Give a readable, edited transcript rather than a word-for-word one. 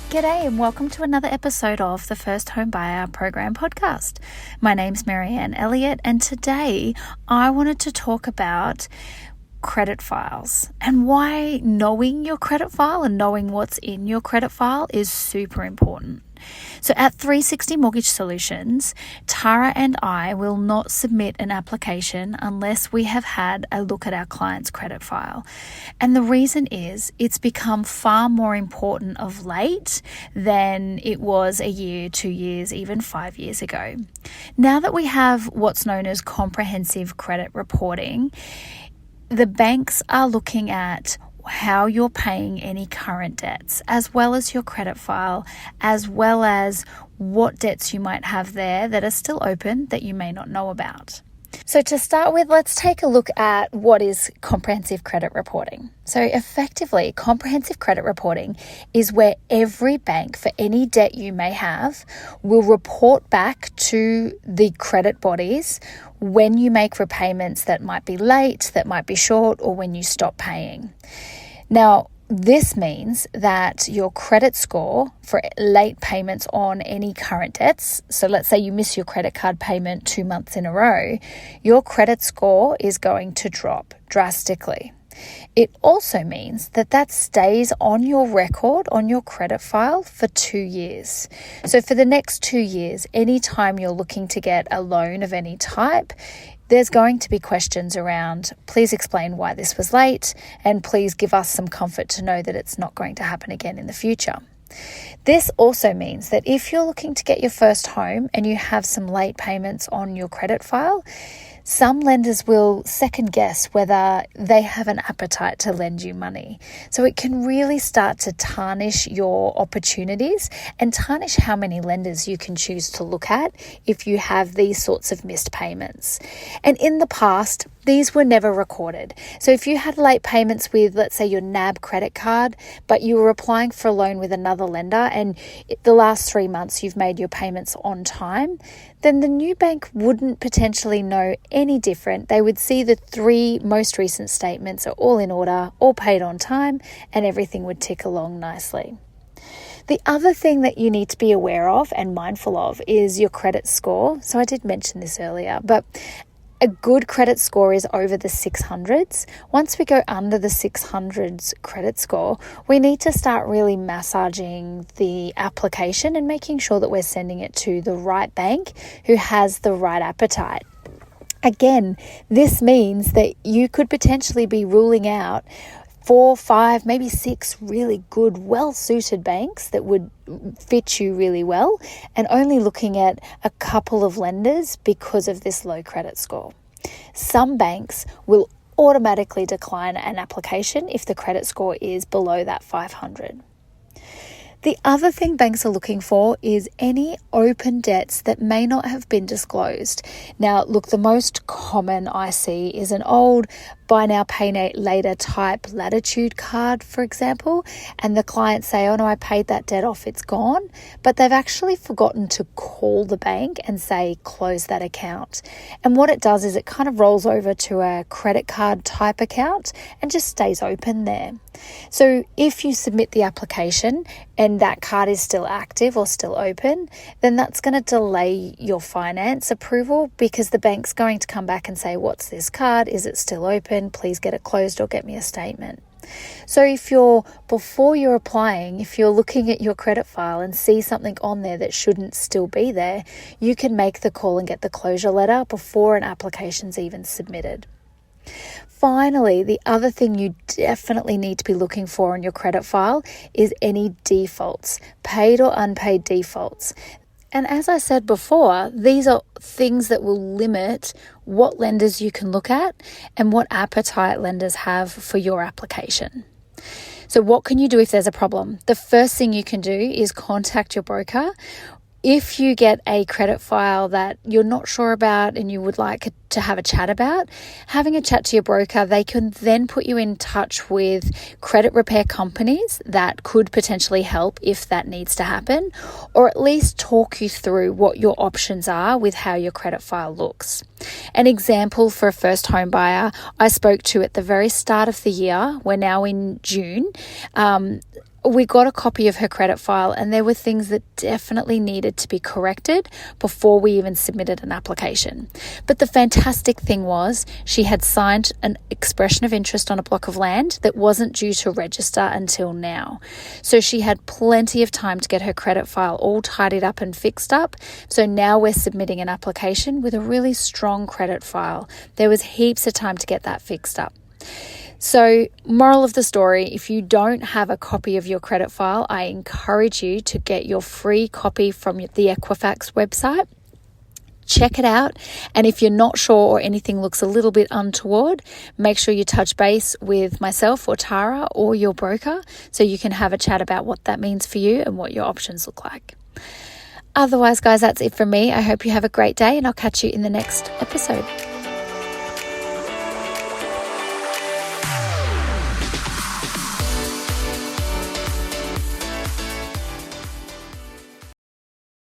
G'day and welcome to another episode of the First Home Buyer Program podcast. My name's Marianne Elliott and today I wanted to talk about credit files and why knowing your credit file and knowing what's in your credit file is super important. So at 360 Mortgage Solutions, Tara and I will not submit an application unless we have had a look at our client's credit file. And the reason is it's become far more important of late than it was a year, 2 years, even 5 years ago. Now that we have what's known as comprehensive credit reporting, the banks are looking at how you're paying any current debts, as well as your credit file, as well as what debts you might have there that are still open that you may not know about. So to start with, let's take a look at what is comprehensive credit reporting. So effectively, comprehensive credit reporting is where every bank, for any debt you may have, will report back to the credit bodies when you make repayments that might be late, that might be short, or when you stop paying. Now, this means that your credit score for late payments on any current debts, so let's say you miss your credit card payment 2 months in a row, your credit score is going to drop drastically. It also means that that stays on your record, on your credit file for 2 years. So for the next 2 years, anytime you're looking to get a loan of any type, there's going to be questions around, please explain why this was late, and please give us some comfort to know that it's not going to happen again in the future. This also means that if you're looking to get your first home and you have some late payments on your credit file, some lenders will second guess whether they have an appetite to lend you money. So it can really start to tarnish your opportunities and tarnish how many lenders you can choose to look at if you have these sorts of missed payments. And in the past, these were never recorded. So if you had late payments with, let's say, your NAB credit card, but you were applying for a loan with another lender and the last 3 months you've made your payments on time, then the new bank wouldn't potentially know any different. They would see the 3 most recent statements are all in order, all paid on time, and everything would tick along nicely. The other thing that you need to be aware of and mindful of is your credit score. So I did mention this earlier, but a good credit score is over the 600s. Once we go under the 600s credit score, we need to start really massaging the application and making sure that we're sending it to the right bank who has the right appetite. Again, this means that you could potentially be ruling out 4, 5, maybe 6 really good, well-suited banks that would fit you really well, and only looking at a couple of lenders because of this low credit score. Some banks will automatically decline an application if the credit score is below that 500. The other thing banks are looking for is any open debts that may not have been disclosed. Now, look, the most common I see is an old buy now, pay later type Latitude card, for example, and the clients say, oh no, I paid that debt off, it's gone, but they've actually forgotten to call the bank and say, close that account. And what it does is it kind of rolls over to a credit card type account and just stays open there. So if you submit the application and that card is still active or still open, then that's going to delay your finance approval because the bank's going to come back and say, what's this card? Is it still open? Please get it closed or get me a statement. So before you're applying, if you're looking at your credit file and see something on there that shouldn't still be there, you can make the call and get the closure letter before an application's even submitted. Finally, the other thing you definitely need to be looking for on your credit file is any defaults, paid or unpaid defaults. And as I said before, these are things that will limit what lenders you can look at and what appetite lenders have for your application. So what can you do if there's a problem? The first thing you can do is contact your broker. If you get a credit file that you're not sure about and you would like to have a chat about, having a chat to your broker, they can then put you in touch with credit repair companies that could potentially help if that needs to happen, or at least talk you through what your options are with how your credit file looks. An example for a first home buyer I spoke to at the very start of the year, we're now in June, we got a copy of her credit file, and there were things that definitely needed to be corrected before we even submitted an application. But the fantastic thing was she had signed an expression of interest on a block of land that wasn't due to register until now. So she had plenty of time to get her credit file all tidied up and fixed up. So now we're submitting an application with a really strong credit file. There was heaps of time to get that fixed up. So, moral of the story, if you don't have a copy of your credit file, I encourage you to get your free copy from the Equifax website. Check it out. And if you're not sure or anything looks a little bit untoward, make sure you touch base with myself or Tara or your broker so you can have a chat about what that means for you and what your options look like. Otherwise, guys, that's it from me. I hope you have a great day, and I'll catch you in the next episode.